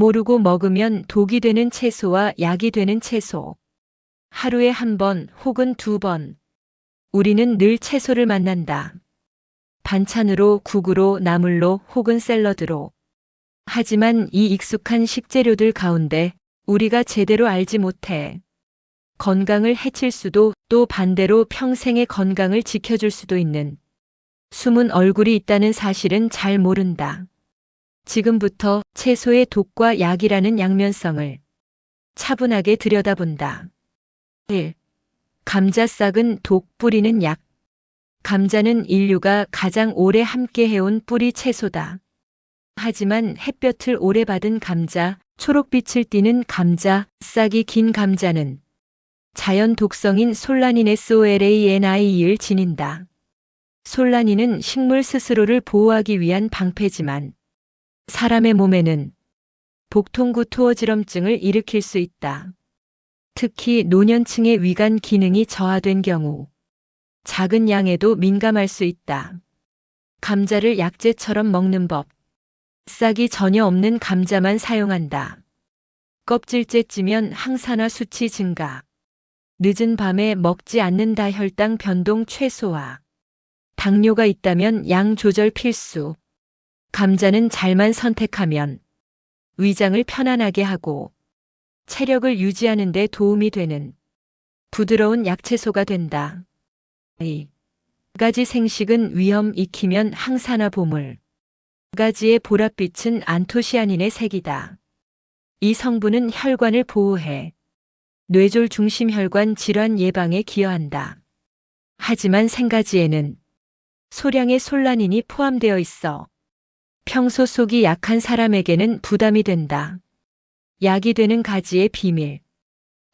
모르고 먹으면 독이 되는 채소와 약이 되는 채소. 하루에 한 번 혹은 두 번. 우리는 늘 채소를 만난다. 반찬으로, 국으로, 나물로 혹은 샐러드로. 하지만 이 익숙한 식재료들 가운데 우리가 제대로 알지 못해 건강을 해칠 수도 또 반대로 평생의 건강을 지켜줄 수도 있는 숨은 얼굴이 있다는 사실은 잘 모른다. 지금부터 채소의 독과 약이라는 양면성을 차분하게 들여다본다. 1. 감자싹은 독, 뿌리는 약. 감자는 인류가 가장 오래 함께 해온 뿌리 채소다. 하지만 햇볕을 오래 받은 감자, 초록빛을 띠는 감자, 싹이 긴 감자는 자연 독성인 솔라닌의 SOLANI를 지닌다. 솔라닌은 식물 스스로를 보호하기 위한 방패지만 사람의 몸에는 복통구 투어지럼증을 일으킬 수 있다. 특히 노년층의 위관 기능이 저하된 경우 작은 양에도 민감할 수 있다. 감자를 약재처럼 먹는 법. 싹이 전혀 없는 감자만 사용한다. 껍질째 찌면 항산화 수치 증가. 늦은 밤에 먹지 않는다. 혈당 변동 최소화. 당뇨가 있다면 양 조절 필수. 감자는 잘만 선택하면 위장을 편안하게 하고 체력을 유지하는 데 도움이 되는 부드러운 약채소가 된다. 2. 가지 생식은 위험 익히면 항산화 보물. 가지의 보랏빛은 안토시아닌의 색이다. 이 성분은 혈관을 보호해 뇌졸 중심혈관 질환 예방에 기여한다. 하지만 생가지에는 소량의 솔라닌이 포함되어 있어 평소 속이 약한 사람에게는 부담이 된다. 약이 되는 가지의 비밀.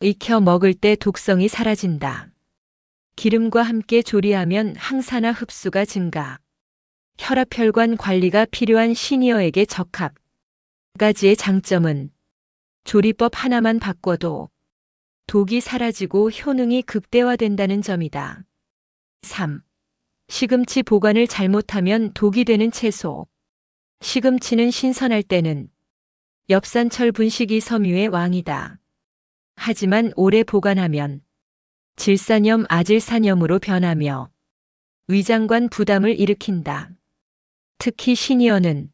익혀 먹을 때 독성이 사라진다. 기름과 함께 조리하면 항산화 흡수가 증가. 혈압혈관 관리가 필요한 시니어에게 적합. 가지의 장점은 조리법 하나만 바꿔도 독이 사라지고 효능이 극대화된다는 점이다. 3. 시금치 보관을 잘못하면 독이 되는 채소. 시금치는 신선할 때는 엽산철 분식이 섬유의 왕이다. 하지만 오래 보관하면 질산염, 아질산염으로 변하며 위장관 부담을 일으킨다. 특히 시니어는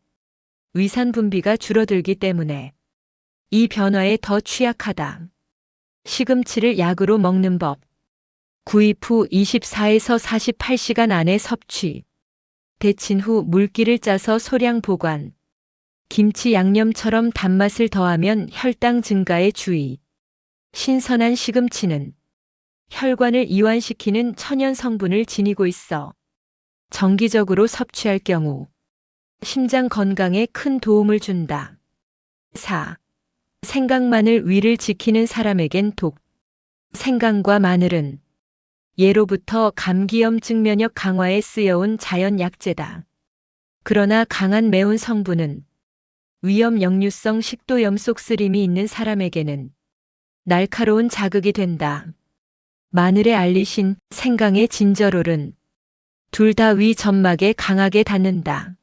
위산 분비가 줄어들기 때문에 이 변화에 더 취약하다. 시금치를 약으로 먹는 법. 구입 후 24에서 48시간 안에 섭취. 데친 후 물기를 짜서 소량 보관. 김치 양념처럼 단맛을 더하면 혈당 증가에 주의. 신선한 시금치는 혈관을 이완시키는 천연 성분을 지니고 있어 정기적으로 섭취할 경우 심장 건강에 큰 도움을 준다. 4. 생강 마늘 위를 지키는 사람에겐 독. 생강과 마늘은 예로부터 감기염증 면역 강화에 쓰여온 자연 약재다. 그러나 강한 매운 성분은 위염 역류성 식도염 속 쓰림이 있는 사람에게는 날카로운 자극이 된다. 마늘의 알리신, 생강의 진저롤은 둘 다 위 점막에 강하게 닿는다.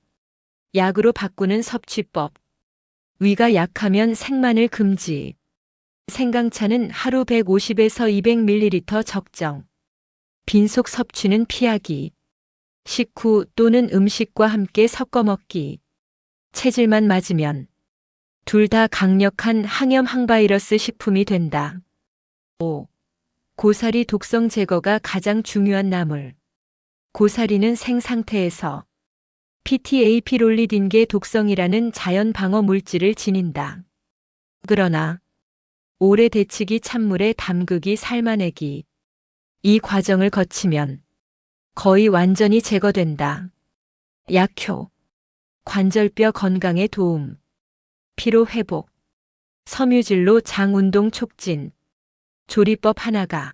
약으로 바꾸는 섭취법. 위가 약하면 생마늘 금지. 생강차는 하루 150에서 200ml 적정. 빈속 섭취는 피하기. 식후 또는 음식과 함께 섞어 먹기. 체질만 맞으면 둘 다 강력한 항염 항바이러스 식품이 된다. 5. 고사리 독성 제거가 가장 중요한 나물. 고사리는 생상태에서 PTA피롤리딘계 독성이라는 자연 방어 물질을 지닌다. 그러나 오래 데치기, 찬물에 담그기, 삶아내기 이 과정을 거치면 거의 완전히 제거된다. 약효. 관절뼈 건강에 도움. 피로 회복. 섬유질로 장 운동 촉진. 조리법 하나가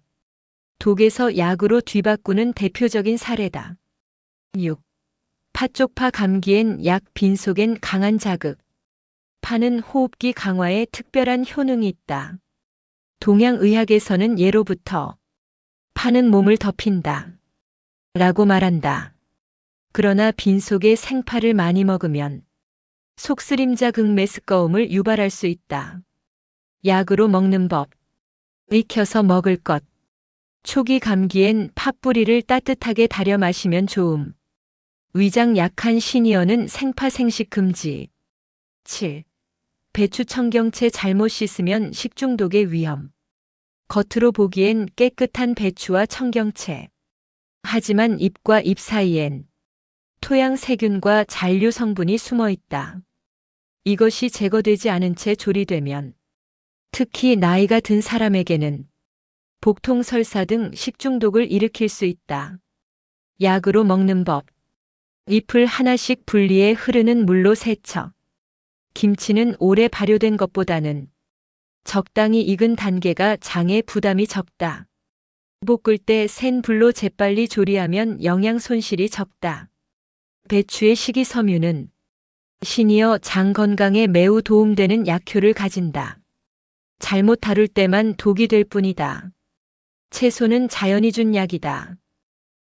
독에서 약으로 뒤바꾸는 대표적인 사례다. 6. 팥쪽파 감기엔 약, 빈속엔 강한 자극. 파는 호흡기 강화에 특별한 효능이 있다. 동양의학에서는 예로부터 파는 몸을 덮인다 라고 말한다. 그러나 빈속에 생파를 많이 먹으면 속쓰림자 극메스꺼움을 유발할 수 있다. 약으로 먹는 법. 익혀서 먹을 것. 초기 감기엔 팥뿌리를 따뜻하게 달여 마시면 좋음. 위장 약한 시니어는 생파 생식 금지. 7. 배추 청경채 잘못 씻으면 식중독의 위험. 겉으로 보기엔 깨끗한 배추와 청경채. 하지만 잎과 잎 사이엔 토양 세균과 잔류 성분이 숨어 있다. 이것이 제거되지 않은 채 조리되면 특히 나이가 든 사람에게는 복통 설사 등 식중독을 일으킬 수 있다. 약으로 먹는 법. 잎을 하나씩 분리해 흐르는 물로 세척. 김치는 오래 발효된 것보다는 적당히 익은 단계가 장에 부담이 적다. 볶을 때 센 불로 재빨리 조리하면 영양 손실이 적다. 배추의 식이섬유는 시니어 장 건강에 매우 도움되는 약효를 가진다. 잘못 다룰 때만 독이 될 뿐이다. 채소는 자연이 준 약이다.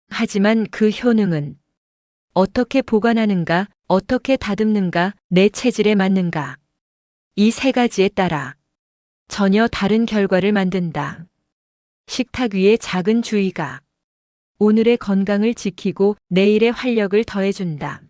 하지만 그 효능은 어떻게 보관하는가, 어떻게 다듬는가, 내 체질에 맞는가. 이 세 가지에 따라 전혀 다른 결과를 만든다. 식탁 위에 작은 주의가 오늘의 건강을 지키고 내일의 활력을 더해준다.